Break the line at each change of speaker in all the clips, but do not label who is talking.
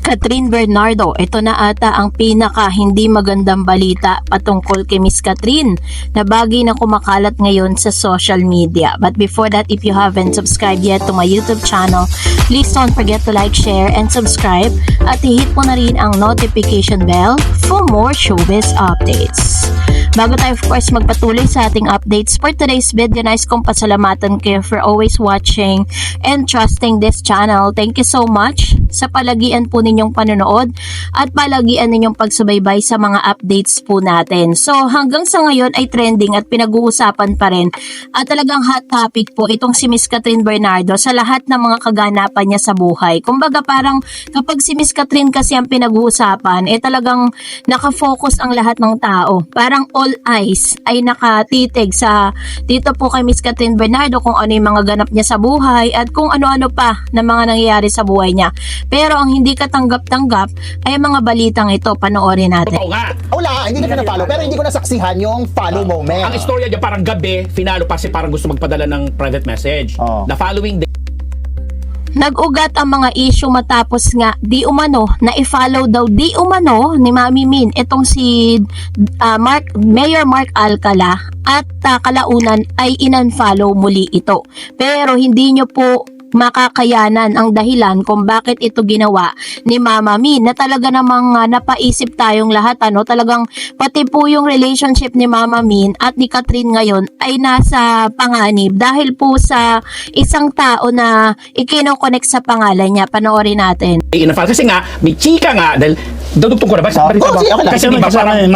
Catherine Bernardo, ito na ata ang pinaka hindi magandang balita patungkol kay Miss Catherine na bagay na kumakalat ngayon sa social media. But before that, if you haven't subscribed yet to my YouTube channel, please don't forget to like, share, and subscribe at i-hit mo na rin ang notification bell for more showbiz updates. Bago tayo of course magpatuloy sa ating updates for today's video, nais kong pasalamatan kayo for always watching and trusting this channel. Thank you so much sa palagian po ninyong panonood at palagian ninyong pagsubaybay sa mga updates po natin. So hanggang sa ngayon ay trending at pinag-uusapan pa rin at talagang hot topic po itong si Miss Catherine Bernardo sa lahat ng mga kaganapan niya sa buhay. Kumbaga parang kapag si Miss Catherine kasi ang pinag-uusapan, talagang nakafocus ang lahat ng tao. Parang all eyes ay nakatitig sa dito po kay Miss Catherine Bernardo kung ano yung mga ganap niya sa buhay at kung ano-ano pa na mga nangyayari sa buhay niya. Pero ang hindi katanggap-tanggap ay mga balitang ito. Panoorin natin.
Oo nga.
Wala, hindi ko na-follow. Pero hindi ko nasaksihan yung follow moment.
Ang istorya niya parang gabi, finalo pa kasi parang gusto magpadala ng private message. The following day,
nag-ugat ang mga issue matapos nga di umano na i-follow daw di umano ni Mami Min itong si Mayor Mark Alcala at kalaunan ay in-unfollow muli ito. Pero hindi nyo po makakayanan ang dahilan kung bakit ito ginawa ni Mama Min na talaga namang napaisip tayong lahat talagang pati po yung relationship ni Mama Min at ni Catherine ngayon ay nasa panganib dahil po sa isang tao na ikino-connect sa pangalan niya. Panoorin natin.
kasi nga may chika nga dahil dudugtong ko na ba? Kasi diba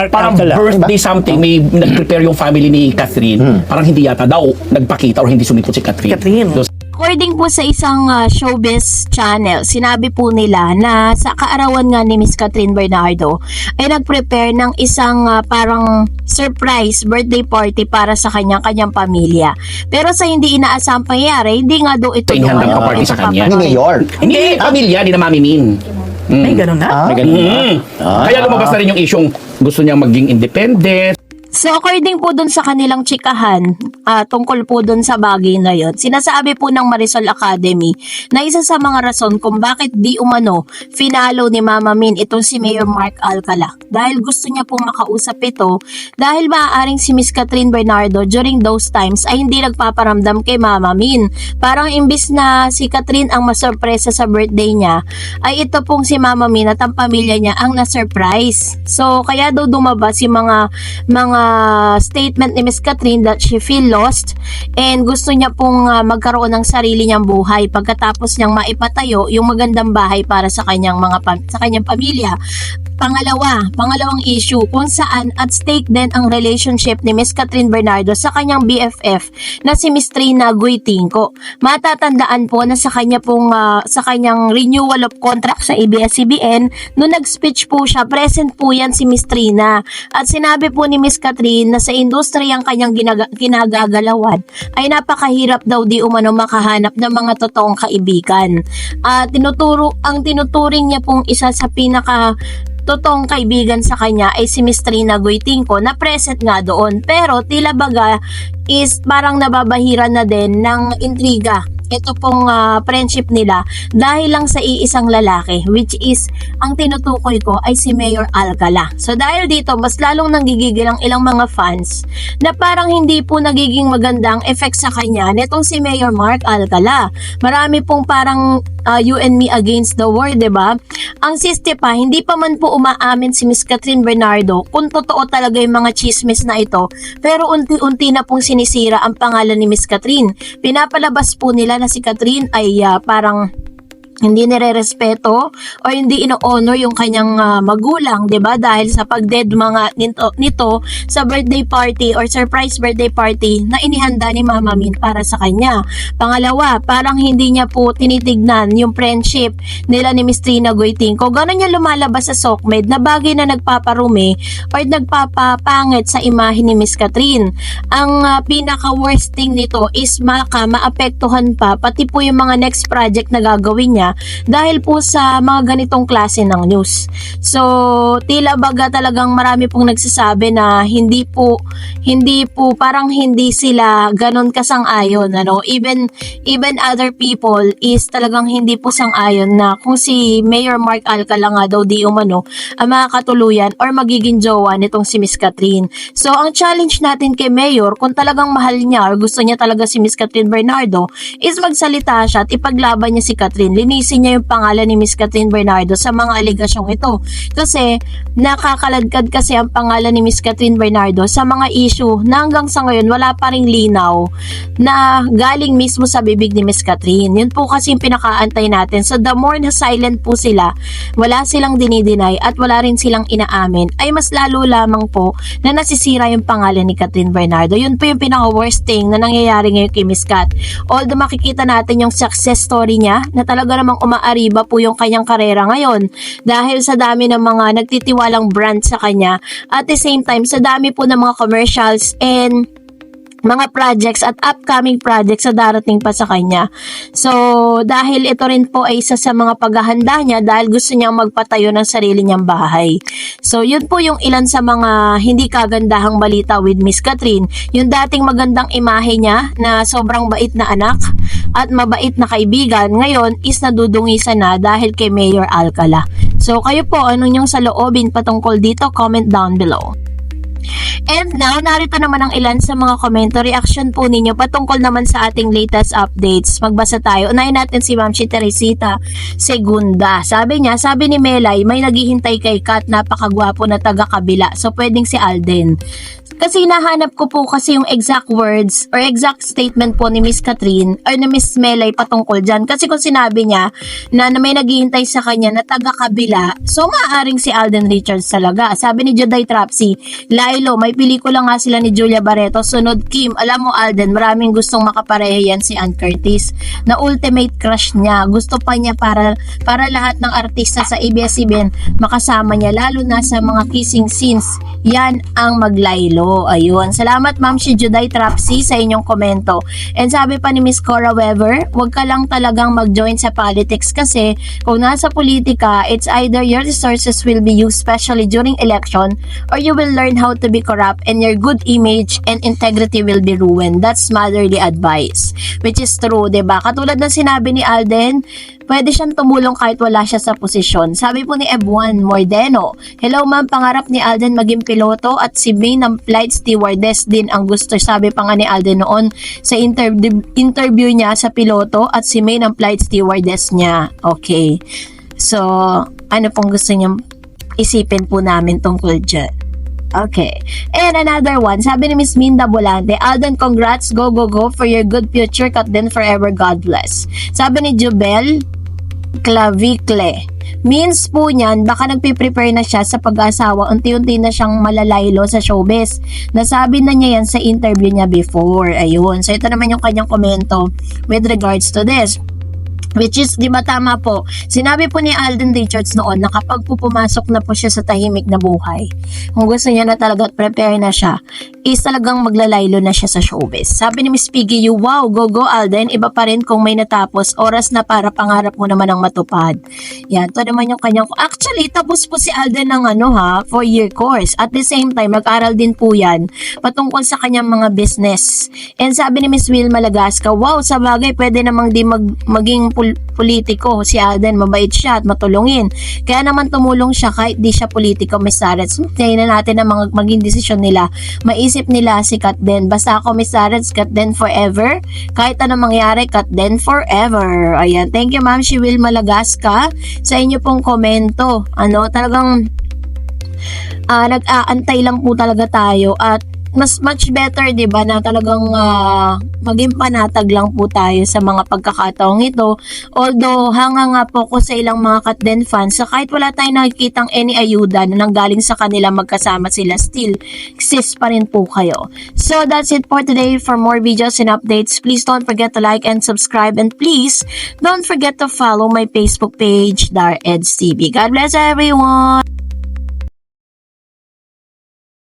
parang birthday something, may nag-prepare yung family ni Catherine. Parang hindi yata daw nagpakita or hindi sumipot si Catherine.
According po sa isang showbiz channel, sinabi po nila na sa kaarawan nga ni Miss Catherine Bernardo ay nag-prepare ng isang parang surprise birthday party para sa kanyang pamilya. Pero sa hindi inaasang pangyayari, hindi nga daw ito
handang pa-party sa kanya.
Ni Mayor.
Hindi, pamilya, ni na Mami Min.
Ay, ganun na?
May ganun na. Kaya lumabas na rin yung isyong gusto niya maging independent.
So according po dun sa kanilang chikahan, tungkol po dun sa bagay na yun, sinasabi po ng Marisol Academy na isa sa mga rason kung bakit di umano finalo ni Mama Min itong si Mayor Mark Alcala. Dahil gusto niya pong makausap ito dahil maaaring si Miss Catherine Bernardo during those times ay hindi nagpaparamdam kay Mama Min. Parang imbis na si Catherine ang masurpresa sa birthday niya, ay ito pong si Mama Min at ang pamilya niya ang na-surprise. So kaya daw dumabas yung mga statement ni Miss Catherine that she feel lost and gusto niya pong magkaroon ng sarili niyang buhay pagkatapos niyang maipatayo yung magandang bahay para sa kanyang pamilya. Pangalawang issue kung saan at stake din ang relationship ni Miss Catherine Bernardo sa kanyang BFF na si Miss Trina Goytinco. Matatandaan po na sa kanyang renewal of contract sa ABS-CBN, nung nag-speech po siya, present po yan si Miss Trina. At sinabi po ni Miss Catherine na sa industriyang kanyang ginagagalawan ay napakahirap daw di umano makahanap ng mga totoong kaibigan. Ang tinuturing niya pong isa sa totoong kaibigan sa kanya ay si Miss Trina Goytinco na present nga doon. Pero tila baga is parang nababahiran na din ng intriga ito pong friendship nila dahil lang sa iisang lalaki, which is ang tinutukoy ko ay si Mayor Alcala. So dahil dito mas lalong nanggigigil ang ilang mga fans na parang hindi po nagiging magandang effect sa kanya nitong si Mayor Mark Alcala. Marami pong parang you and me against the world, diba? Ang siste pa, hindi pa man po umaamin si Miss Catherine Bernardo kung totoo talaga yung mga chismis na ito, pero unti-unti na pong sinisira ang pangalan ni Miss Catherine. Pinapalabas po nila na si Catherine ay parang hindi nire-respeto o hindi ino-honor yung kanyang magulang, 'di ba? Dahil sa pag-dead mga nito sa birthday party or surprise birthday party na inihanda ni Mama Min para sa kanya. Pangalawa, parang hindi niya po tinitignan yung friendship nila ni Miss Trina Goytinco. Gano'n niya lumalabas sa SOCMED na bagay na nagpaparumi or nagpapapangit sa imahe ni Miss Catherine. Ang pinaka-worst thing nito is maapektuhan pa pati po yung mga next project na gagawin niya niya dahil po sa mga ganitong klase ng news. So, tila baga talagang marami pong nagsasabi na hindi po parang hindi sila ganon kasang-ayon, ano? Even other people is talagang hindi po sang-ayon na kung si Mayor Mark Alcala nga daw di umano ang makakatuluyan or magiging jowa nitong si Miss Catherine. So, ang challenge natin kay Mayor, kung talagang mahal niya or gusto niya talaga si Miss Catherine Bernardo, is magsalita siya at ipaglaban niya si Catherine. Linisin niya yung pangalan ni Miss Catherine Bernardo sa mga aligasyong ito. Kasi, nakakaladkad kasi ang pangalan ni Miss Catherine Bernardo sa mga issue na hanggang sa ngayon wala pa ring linaw na galing mismo sa bibig ni Miss Catherine. Yun po kasi yung pinakaantay natin. So, the more na silent po sila, wala silang dinideny at wala rin silang inaamin, ay mas lalo lamang po na nasisira yung pangalan ni Catherine Bernardo. Yun po yung pinaka-worst thing na nangyayari ngayon kay Miss Cat. Although makikita natin yung success story niya na talaga namang umaariba po yung kanyang karera ngayon dahil sa dami ng mga nagtitiwalang brand sa kanya at the same time sa dami po ng mga commercials and mga projects at upcoming projects sa darating pa sa kanya. So, dahil ito rin po ay isa sa mga paghahanda niya dahil gusto niyang magpatayo ng sarili niyang bahay. So, yun po yung ilan sa mga hindi kagandahang balita with Miss Catherine. Yung dating magandang imahe niya na sobrang bait na anak at mabait na kaibigan, ngayon is nadudungisan na dahil kay Mayor Alcala. So, kayo po, ano yung saloobin patungkol dito? Comment down below. And now, narito naman ang ilan sa mga komento, reaction po ninyo patungkol naman sa ating latest updates. Magbasa tayo. Unahin natin si Ma'am Teresita Segunda. Sabi ni Melay, may naghihintay kay Kat, napakagwapo na taga-kabila. So, pwedeng si Alden. Kasi nahanap ko po kasi yung exact words or exact statement po ni Miss Catherine or ni Miss Melay patungkol dyan. Kasi kung sinabi niya na may naghihintay sa kanya na taga-kabila, so maaaring si Alden Richards talaga. Sabi ni Juday Trapsi, Lailo, may pelikula nga sila ni Julia Barreto, sunod Kim. Alam mo Alden, maraming gustong makapareha yan si Ann Curtis na ultimate crush niya. Gusto pa niya para lahat ng artista sa ABS-CBN makasama niya, lalo na sa mga kissing scenes. Yan ang maglaylo. Ayun. Salamat Ma'am si Juday Trapsi sa inyong komento. And sabi pa ni Miss Cora Weber, huwag ka lang talagang mag-join sa politics kasi kung nasa politika, it's either your resources will be used especially during election or you will learn how to be corrupt and your good image and integrity will be ruined. That's motherly advice. Which is true, diba? Katulad ng sinabi ni Alden, pwede siyang tumulong kahit wala siya sa posisyon. Sabi po ni Ebuan Mordeno, hello ma'am, pangarap ni Alden maging piloto at si May ng flight stewardess din ang gusto. Sabi pa nga ni Alden noon sa interview niya sa piloto at si May ng flight stewardess niya. Okay. So, ano pong gusto niyang isipin po namin tungkol dyan? Okay. And another one, sabi ni Miss Minda Bolante, Alden, congrats, go, go, go for your good future, cut then forever, God bless. Sabi ni Jubel Clavicle, means po niyan, baka nagpiprepare na siya sa pag-asawa, unti-unti na siyang malalaylo sa showbiz. Nasabi na niya yan sa interview niya before. Ayun. So, ito naman yung kanyang komento with regards to this. Which is, di ba tama po, sinabi po ni Alden Richards noon na kapag po pumasok na po siya sa tahimik na buhay, kung gusto niya na talaga at prepare na siya, is talagang maglalaylo na siya sa showbiz. Sabi ni Miss Piggy, wow, go go Alden, iba pa rin kung may natapos, oras na para pangarap mo naman ang matupad. Yan, to naman yung kanyang, actually, tapos po si Alden ng 4-year course. At the same time, mag-aral din po yan patungkol sa kanyang mga business. And sabi ni Miss Wilma Lagasca, wow, sa bagay, pwede namang di maging politiko. Si Alden, mabait siya at matulungin. Kaya naman tumulong siya kahit di siya politiko, Miss Sarets. Kaya na natin na maging desisyon nila. Maisip nila si Kat Den. Basta ako, Miss Sarets, Kat Den forever. Kahit anong mangyari, Kat Den forever. Ayan. Thank you, Ma'am Shiwil Malagasca sa inyo pong komento. Talagang nag-aantay lang po talaga tayo at mas much better, 'di ba, na talagang maging panatag lang po tayo sa mga pagkakataong ito. Although hanga nga po ko sa ilang mga Kat Den fans, sa kahit wala tayong nakikitang any ayuda na nanggaling sa kanila, magkasama sila, still exist pa rin po kayo. So that's it for today. For more videos and updates, please don't forget to like and subscribe, and please don't forget to follow my Facebook page, Dar Eds TV. God bless everyone.